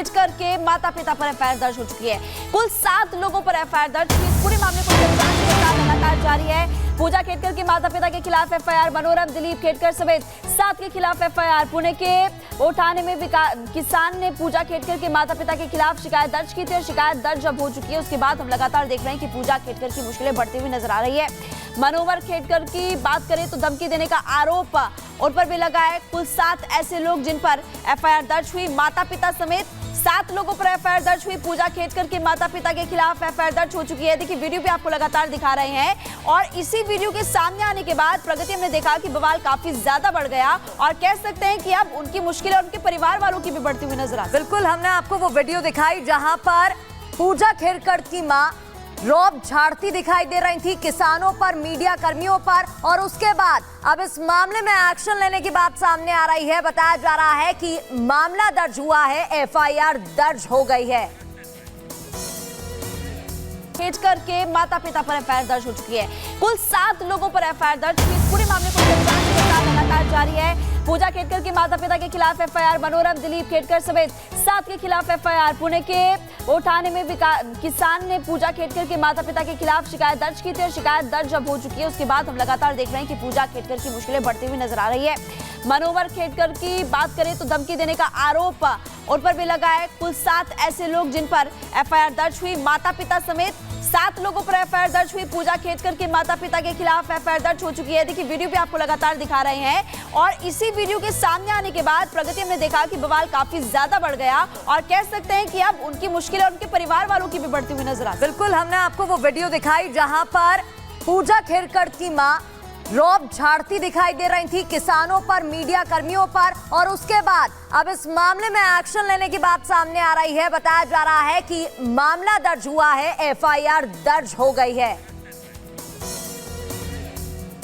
खेच करके माता पिता पर एफआईआर दर्ज हो चुकी है। कुल 7 लोगों पर एफआईआर दर्ज हुई। पूरे मामले को लगातार जारी है। पूजा खेडकर के माता पिता के खिलाफ एफआईआर, मनोरम दिलीप खेडकर समेत 7 के खिलाफ एफआईआर। पुणे के ओठाने में किसान ने पूजा खेडकर के माता पिता के खिलाफ शिकायत दर्ज की थी और शिकायत दर्ज जब हो चुकी है उसके बाद हम लगातार देख रहे हैं कि पूजा खेडकर की मुश्किलें बढ़ती हुई नजर आ रही है। मनोहर खेडकर की बात करें तो धमकी देने का आरोप उन पर भी लगा है। कुल 7 ऐसे लोग जिन पर एफआईआर दर्ज हुई, माता पिता समेत 7 लोगों पर एफआईआर दर्ज हुई। पूजा खेडकर के माता पिता के खिलाफ एफआईआर दर्ज हो चुकी है। देखिए वीडियो भी आपको लगातार दिखा रहे हैं और इसी वीडियो के सामने आने के बाद प्रगति हमने देखा कि बवाल काफी ज्यादा बढ़ गया और कह सकते हैं कि अब उनकी मुश्किलें उनके परिवार वालों की भी बढ़ती हुई नजर आ रही है। बिल्कुल, हमने आपको वो वीडियो दिखाई जहां पर पूजा खेडकर की मां रौब झाड़ती दिखाई दे रही थी किसानों पर, मीडिया कर्मियों पर, और उसके बाद अब इस मामले में एक्शन लेने की बात सामने आ रही है। बताया जा रहा है कि मामला दर्ज हुआ है, एफआईआर दर्ज हो गई है। खेच करके माता पिता पर एफआईआर दर्ज हो चुकी है। कुल 7 लोगों पर एफआईआर दर्ज हुई। पूरे मामले को लगातार जारी है। पूजा खेडकर के माता पिता के खिलाफ एफआईआर, मनोरम दिलीप खेडकर समेत 7 के खिलाफ एफआईआर। पुणे के ओठाने में किसान ने पूजा खेडकर के माता पिता के खिलाफ शिकायत दर्ज की थी और शिकायत दर्ज जब हो चुकी है उसके बाद हम लगातार देख रहे हैं कि पूजा खेडकर की मुश्किलें बढ़ती हुई नजर आ रही है। मनोहर खेडकर की बात करें तो धमकी देने का आरोप उन पर भी लगा है। कुल 7 ऐसे लोग जिन पर एफआईआर दर्ज हुई, माता पिता समेत 7 लोगों पर एफआईआर दर्ज हुई। पूजा खेडकर के माता पिता के खिलाफ एफआईआर दर्ज हो चुकी है। देखिए वीडियो भी आपको लगातार दिखा रहे हैं और इसी वीडियो के सामने आने के बाद प्रगति हमने देखा कि बवाल काफी ज्यादा बढ़ गया और कह सकते हैं कि अब उनकी मुश्किलें उनके परिवार वालों की भी बढ़ती हुई नजर आ रही है। बिल्कुल, हमने आपको वो वीडियो दिखाई जहां पर पूजा खेडकर की मां रौब झाड़ती दिखाई दे रही थी किसानों पर, मीडिया कर्मियों पर, और उसके बाद अब इस मामले में एक्शन लेने की बात सामने आ रही है। बताया जा रहा है कि मामला दर्ज हुआ है, एफआईआर दर्ज हो गई है।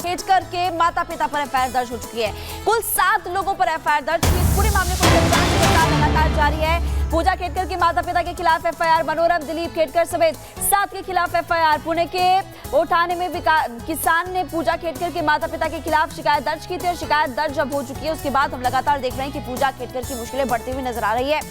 खेच करके माता पिता पर एफआईआर दर्ज हो चुकी है। कुल 7 लोगों पर एफआईआर दर्ज हुई। पूरे मामले को लगातार जारी है। पूजा खेडकर के माता पिता के खिलाफ एफआईआर, मनोरम दिलीप खेडकर समेत 7 के खिलाफ एफआईआर। पुणे के ओठाने में किसान ने पूजा खेडकर के माता पिता के खिलाफ शिकायत दर्ज की थी और शिकायत दर्ज जब हो चुकी है उसके बाद हम लगातार देख रहे हैं कि पूजा खेडकर की मुश्किलें बढ़ती हुई नजर आ रही है।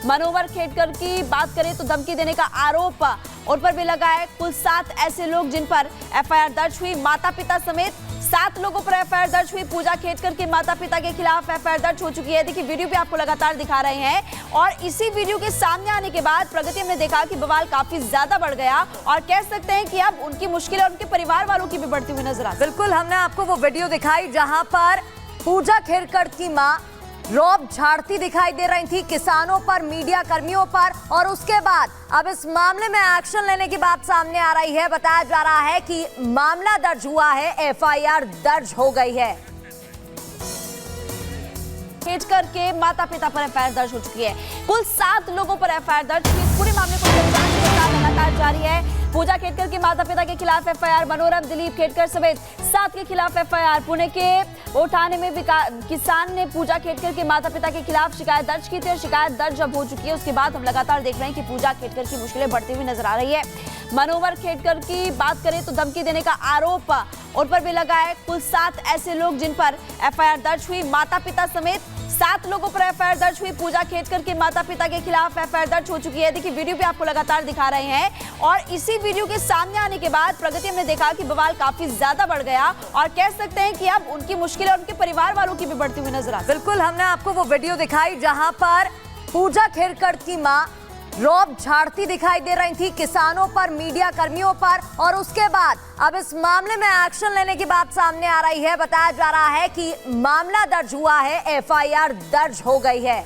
मनोहर खेडकर की बात करें तो धमकी देने का आरोप उन पर भी लगा है। कुल 7 ऐसे लोग जिन पर एफआईआर दर्ज हुई, माता पिता समेत 7 लोगों पर एफआईआर दर्ज हुई। पूजा खेडकर के माता पिता के खिलाफ एफआईआर दर्ज हो चुकी है। देखिए वीडियो भी आपको लगातार दिखा रहे हैं और इसी वीडियो के सामने आने के बाद प्रगति हमने देखा कि बवाल काफी ज्यादा बढ़ गया और कह सकते हैं कि अब उनकी मुश्किलें उनके परिवार वालों की भी बढ़ती हुई नजर आ रही है। बिल्कुल, हमने आपको वो वीडियो दिखाई जहां पर पूजा खेडकर की मां रौब झाड़ती दिखाई दे रही थी किसानों पर, मीडिया कर्मियों पर, और उसके बाद अब इस मामले में एक्शन लेने की बात सामने आ रही है। बताया जा रहा है कि मामला दर्ज हुआ है, एफआईआर दर्ज हो गई है। खेच करके माता पिता पर एफआईआर दर्ज हो चुकी है। कुल 7 लोगों पर एफआईआर दर्ज हुई। पूरे मामले को लगातार जारी है। पूजा खेडकर के माता पिता के खिलाफ एफआईआर, मनोरम दिलीप खेडकर समेत 7 के खिलाफ एफआईआर। पुणे के ओठाने में किसान ने पूजा खेडकर के माता पिता के खिलाफ शिकायत दर्ज की थी और शिकायत दर्ज जब हो चुकी है उसके बाद हम लगातार देख रहे हैं कि पूजा खेडकर की मुश्किलें बढ़ती हुई नजर आ रही है। मनोहर खेडकर की बात करें तो धमकी देने का आरोप उन पर भी लगा है। कुल 7 ऐसे लोग जिन पर एफआईआर दर्ज हुई, माता पिता समेत 7 लोगों पर एफआईआर दर्ज हुई। पूजा खेडकर के माता पिता के खिलाफ एफआईआर दर्ज हो चुकी है। देखिए वीडियो भी आपको लगातार दिखा रहे हैं और इसी वीडियो के सामने आने के बाद प्रगति हमने देखा कि बवाल काफी ज्यादा बढ़ गया और कह सकते हैं कि अब उनकी मुश्किलें उनके परिवार वालों की भी बढ़ती हुई नजर आ रही है। बिल्कुल, हमने आपको वो वीडियो दिखाई जहां पर पूजा खेडकर की मां रौब झाड़ती दिखाई दे रही थी किसानों पर, मीडिया कर्मियों पर, और उसके बाद अब इस मामले में एक्शन लेने की बात सामने आ रही है। बताया जा रहा है कि मामला दर्ज हुआ है, एफआईआर दर्ज हो गई है।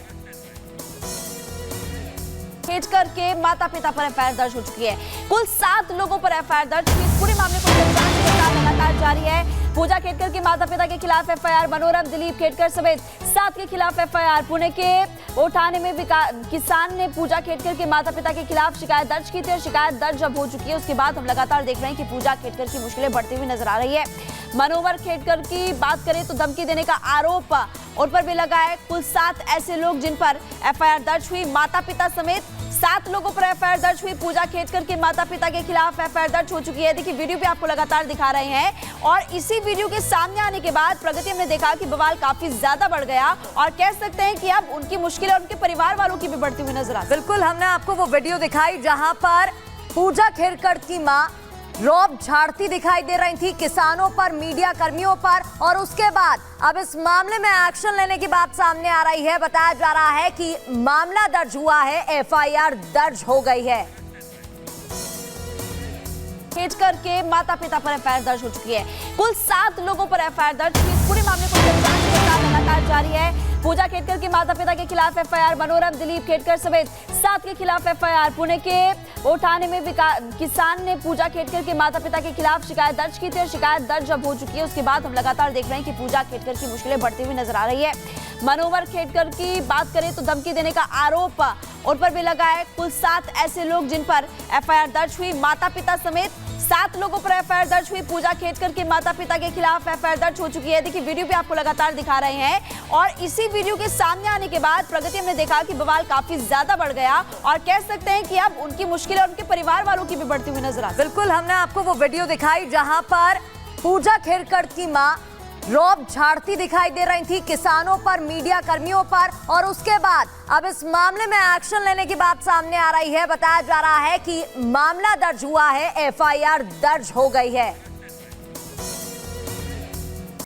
खेच करके माता पिता पर एफआईआर दर्ज हो चुकी है। कुल 7 लोगों पर एफआईआर दर्ज हुई। पूरे मामले को लगातार जारी है। पूजा खेडकर के माता पिता के खिलाफ एफआईआर, मनोरम दिलीप खेडकर समेत 7 के खिलाफ एफआईआर। पुणे के ओठाने में किसान ने पूजा खेडकर के माता पिता के खिलाफ शिकायत दर्ज की थी और शिकायत दर्ज जब हो चुकी है उसके बाद हम लगातार देख रहे हैं कि पूजा खेडकर की मुश्किलें बढ़ती हुई नजर आ रही है। मनोहर खेड़कर की बात करें तो धमकी देने का आरोप उन पर भी लगा है। कुल 7 ऐसे लोग जिन पर एफआईआर दर्ज हुई, माता पिता समेत 7 लोगों पर एफआईआर दर्ज हुई। पूजा खेड़कर के माता पिता के खिलाफ एफआईआर दर्ज हो चुकी है। देखिए वीडियो भी आपको लगातार दिखा रहे हैं और इसी वीडियो के सामने आने के बाद प्रगति हमने देखा कि बवाल काफी ज्यादा बढ़ गया और कह सकते हैं कि अब उनकी मुश्किलें और उनके परिवार वालों की भी बढ़ती हुई नजर आ रही है। बिल्कुल, हमने आपको वो वीडियो दिखाई जहां पर पूजा खेड़कर की मां रौब झाड़ती दिखाई दे रही थी किसानों पर, मीडिया कर्मियों पर, और उसके बाद अब इस मामले में एक्शन लेने की बात सामने आ रही है। बताया जा रहा है कि मामला दर्ज हुआ है, एफआईआर दर्ज हो गई है। खेड़कर के माता पिता पर एफआईआर दर्ज हो चुकी है। कुल 7 लोगों पर एफआईआर दर्ज हुई। इस पूरे मामले को जांच पड़ताल लगातार जारी है। पूजा खेड़कर के माता पिता के खिलाफ एफआईआर, मनोरम दिलीप खेड़कर समेत 7 के खिलाफ एफआईआर। पुणे के ओठाने में किसान ने पूजा खेड़कर के माता पिता के खिलाफ शिकायत दर्ज की थी और शिकायत दर्ज जब हो चुकी है उसके बाद हम लगातार देख रहे हैं कि पूजा खेड़कर की मुश्किलें बढ़ती हुई नजर आ रही है। मनोहर खेड़कर की बात करें तो धमकी देने का आरोप उन पर भी लगा है। कुल 7 ऐसे लोग जिन पर एफआईआर दर्ज हुई, माता पिता समेत 7 लोगों पर एफआईआर दर्ज हुई। पूजा खेड़कर के माता पिता के खिलाफ एफआईआर दर्ज हो चुकी है। देखिए वीडियो भी आपको लगातार दिखा रहे हैं और इसी वीडियो के सामने आने के बाद प्रगति हमने देखा कि बवाल काफी ज्यादा बढ़ गया और कह सकते हैं कि अब उनकी मुश्किलें और उनके परिवार वालों की भी बढ़ती हुई नजर आ रही है। बिल्कुल, हमने आपको वो वीडियो दिखाई जहां पर पूजा खेड़कर की मां रौब झाड़ती दिखाई दे रही थी किसानों पर, मीडिया कर्मियों पर, और उसके बाद अब इस मामले में एक्शन लेने की बात सामने आ रही है। बताया जा रहा है कि मामला दर्ज हुआ है, एफआईआर दर्ज हो गई है।